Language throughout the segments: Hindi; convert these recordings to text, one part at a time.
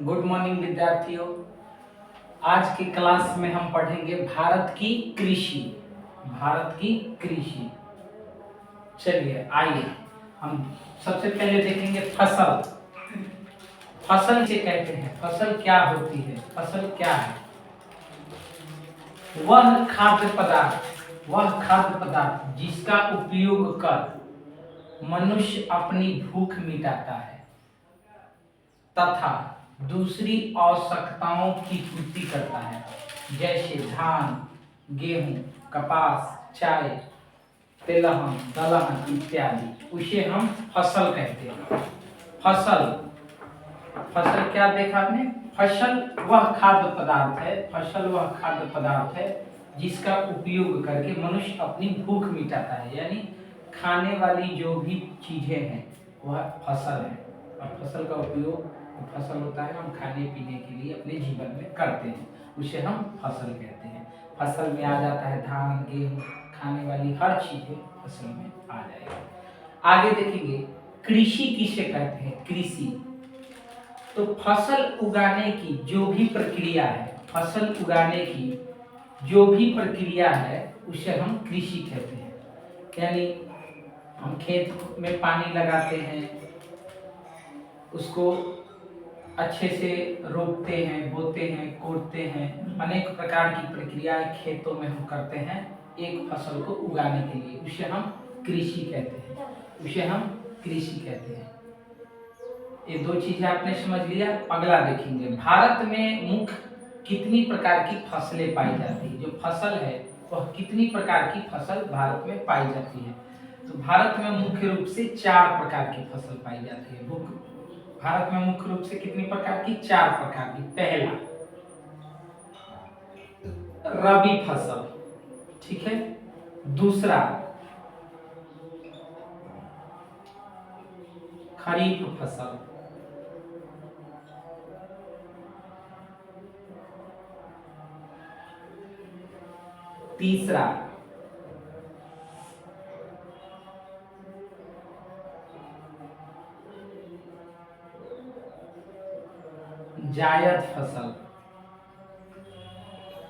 गुड मॉर्निंग विद्यार्थियों। आज की क्लास में हम पढ़ेंगे भारत की कृषि। भारत की कृषि। चलिए आइए हम सबसे पहले देखेंगे फसल। फसल से कहते हैं, फसल क्या होती है, फसल क्या है? वह खाद्य पदार्थ जिसका उपयोग कर मनुष्य अपनी भूख मिटाता है तथा दूसरी आवश्यकताओं की पूर्ति करता है, जैसे धान, गेहूं, कपास, चाय, तिलहन, दलहन इत्यादि। उसे हम फसल कहते हैं। फसल फसल क्या देखा आपने? फसल वह खाद्य पदार्थ है, फसल वह खाद्य पदार्थ है जिसका उपयोग करके मनुष्य अपनी भूख मिटाता है, यानी खाने वाली जो भी चीजें हैं वह फसल है। और फसल का उपयोग फसल होता है, हम खाने पीने के लिए अपने जीवन में करते हैं, उसे हम फसल कहते हैं। फसल में आ जाता है धान, गेहूं, खाने वाली हर चीजें फसल में आ जाएगी। आगे देखेंगे कृषि किसे कहते हैं। कृषि तो फसल उगाने की जो भी प्रक्रिया है, फसल उगाने की जो भी प्रक्रिया है उसे हम कृषि कहते हैं। यानी हम खेत में पानी लगाते हैं, उसको अच्छे से रोपते हैं, बोते हैं, कोड़ते हैं, अनेक प्रकार की प्रक्रियाएं खेतों में हम करते हैं एक फसल को उगाने के लिए, उसे हम कृषि कहते हैं। उसे हम कृषि कहते हैं। ये दो चीजें आपने समझ लिया। अगला देखेंगे भारत में मुख्य कितनी प्रकार की फसलें पाई जाती है। जो फसल है वह कितनी प्रकार की फसल भारत में पाई जाती है? तो भारत में मुख्य रूप से 4 प्रकार की फसल पाई जाती है। भारत में मुख्य रूप से कितनी प्रकार की? 4 प्रकार की। पहला रबी फसल, ठीक है। दूसरा खरीफ फसल। तीसरा जायद फसल।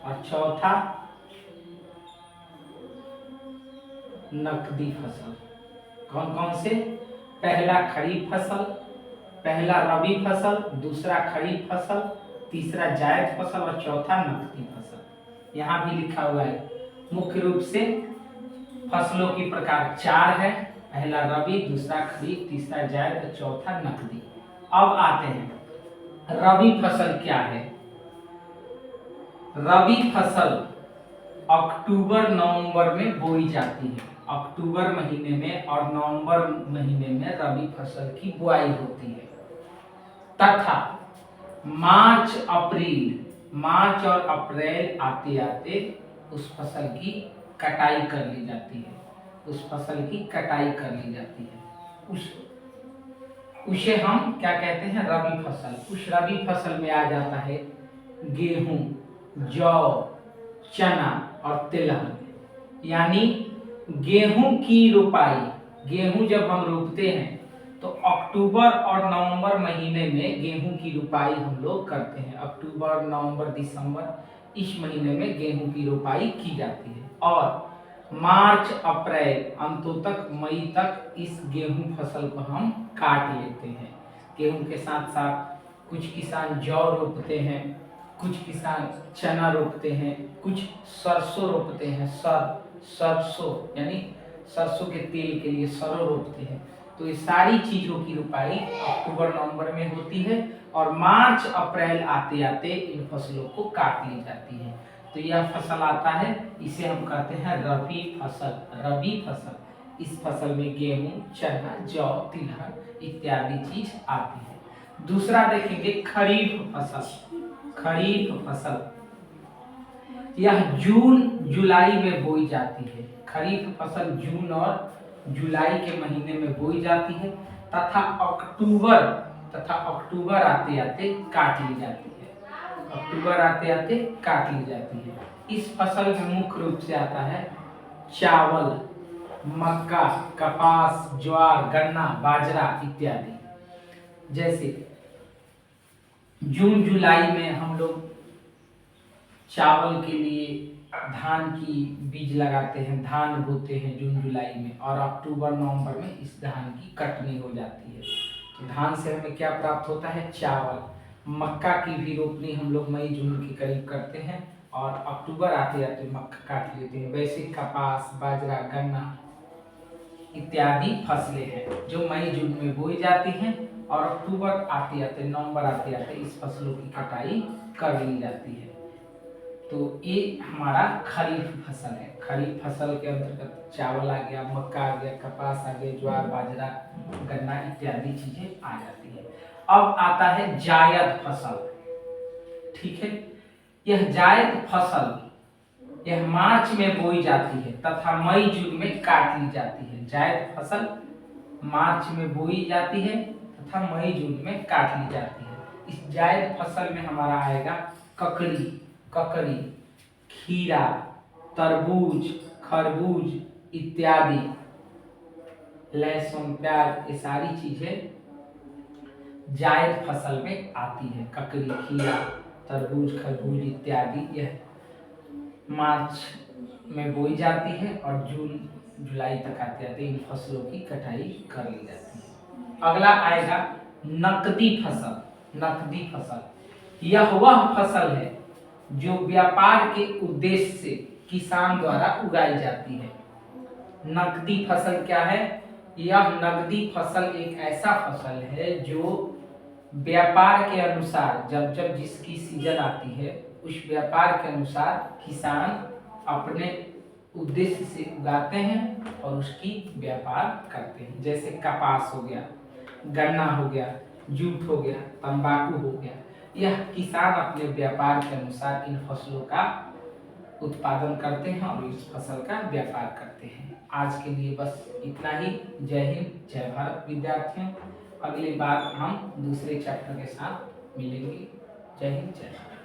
और चौथा नकदी फसल। कौन कौन से? पहला खरीफ फसल, पहला रबी फसल, दूसरा खरीफ फसल, तीसरा जायद फसल और चौथा नकदी फसल। यहाँ भी लिखा हुआ है मुख्य रूप से फसलों की प्रकार 4 है। पहला रबी, दूसरा खरीफ, तीसरा जायद और चौथा नकदी। अब आते हैं रबी फसल क्या है। रबी फसल अक्टूबर नवंबर में बोई जाती है। अक्टूबर महीने में और नवंबर महीने में रबी फसल की बुआई होती है तथा मार्च और अप्रैल आते आते उस फसल की कटाई कर ली जाती है। उस फसल की कटाई कर ली जाती है। उसे हम क्या कहते हैं? रबी फसल। उस रबी फसल में आ जाता है गेहूं, जौ, चना और तिलहन। यानी गेहूं की रोपाई, गेहूं जब हम रोपते हैं तो अक्टूबर और नवंबर महीने में गेहूं की रोपाई हम लोग करते हैं। अक्टूबर, नवंबर, दिसंबर इस महीने में गेहूं की रोपाई की जाती है और मार्च, अप्रैल, अंतों तक, मई तक इस गेहूं फसल को हम काट लेते हैं। गेहूं के साथ साथ कुछ किसान जौ रोपते हैं, कुछ किसान चना रोपते हैं, कुछ सरसों रोपते हैं। सरसों यानी सरसों के तेल के लिए सरसों रोपते हैं। तो ये सारी चीजों की रोपाई अक्टूबर नवंबर में होती है और मार्च अप्रैल आते आते इन फसलों को काट ली जाती है। तो यह फसल आता है, इसे हम कहते हैं रबी फसल। रबी फसल, इस फसल में गेहूं, चना, जौ, तिलहन इत्यादि चीज आती है। दूसरा देखेंगे खरीफ फसल। खरीफ फसल यह जून जुलाई में बोई जाती है। खरीफ फसल जून और जुलाई के महीने में बोई जाती है तथा अक्टूबर आते आते काट ली जाती है। अक्टूबर आते आते काट ली जाती है। इस फसल में मुख्य रूप से आता है चावल, मक्का, कपास, ज्वार, गन्ना, बाजरा इत्यादि। जैसे जून जुलाई में हम लोग चावल के लिए धान की बीज लगाते हैं, धान बोते हैं जून जुलाई में, और अक्टूबर नवंबर में इस धान की कटनी हो जाती है। तो धान से हमें क्या प्राप्त होता है? चावल। मक्का की भी रोपनी हम लोग मई जून के करीब करते हैं, और अक्टूबर आते आते मक्का काट लेते हैं। वैसे कपास, बाजरा, गन्ना इत्यादि फसलें हैं जो मई जून में बोई जाती हैं, और अक्टूबर आते आते, नवंबर आते आते इस फसलों की कटाई कर ली जाती है। तो ये हमारा खरीफ फसल है। खरीफ फसल के अंतर्गत चावल आ गया, मक्का आ गया, कपास आ गया, ज्वार, बाजरा, गन्ना इत्यादि चीजें आ जाती है। अब आता है जायद फसल। ठीक है, यह जायद फसल यह मार्च में बोई जाती है तथा मई जून में काट ली जाती है। जायद फसल मार्च में बोई जाती है तथा मई जून में काट ली जाती है। इस जायद फसल में हमारा आएगा ककड़ी, ककड़ी, खीरा, तरबूज, खरबूज इत्यादि, लहसुन, प्याज, ये सारी चीजें जायद फसल में आती है। ककड़ी, खीरा, तरबूज, खरबूज इत्यादि यह मार्च में बोई जाती है और जून जुलाई तक आते आते इन फसलों की कटाई कर ली जाती है। अगला आएगा नकदी फसल। नकदी फसल यह वह फसल है जो व्यापार के उद्देश्य से किसान द्वारा उगाई जाती है। नकदी फसल क्या है? यह नकदी फसल एक ऐसा फसल है जो व्यापार के अनुसार, जब जब जिसकी सीजन आती है उस व्यापार के अनुसार किसान अपने उद्देश्य से उगाते हैं और उसकी व्यापार करते हैं। जैसे कपास हो गया, गन्ना हो गया, जूट हो गया, तंबाकू हो गया। यह किसान अपने व्यापार के अनुसार इन फसलों का उत्पादन करते हैं और इस फसल का व्यापार करते हैं। आज के लिए बस इतना ही। जय हिंद, जय भारत विद्यार्थियों। अगली बार हम दूसरे चैप्टर के साथ मिलेंगे। जय हिंद, जय भारत।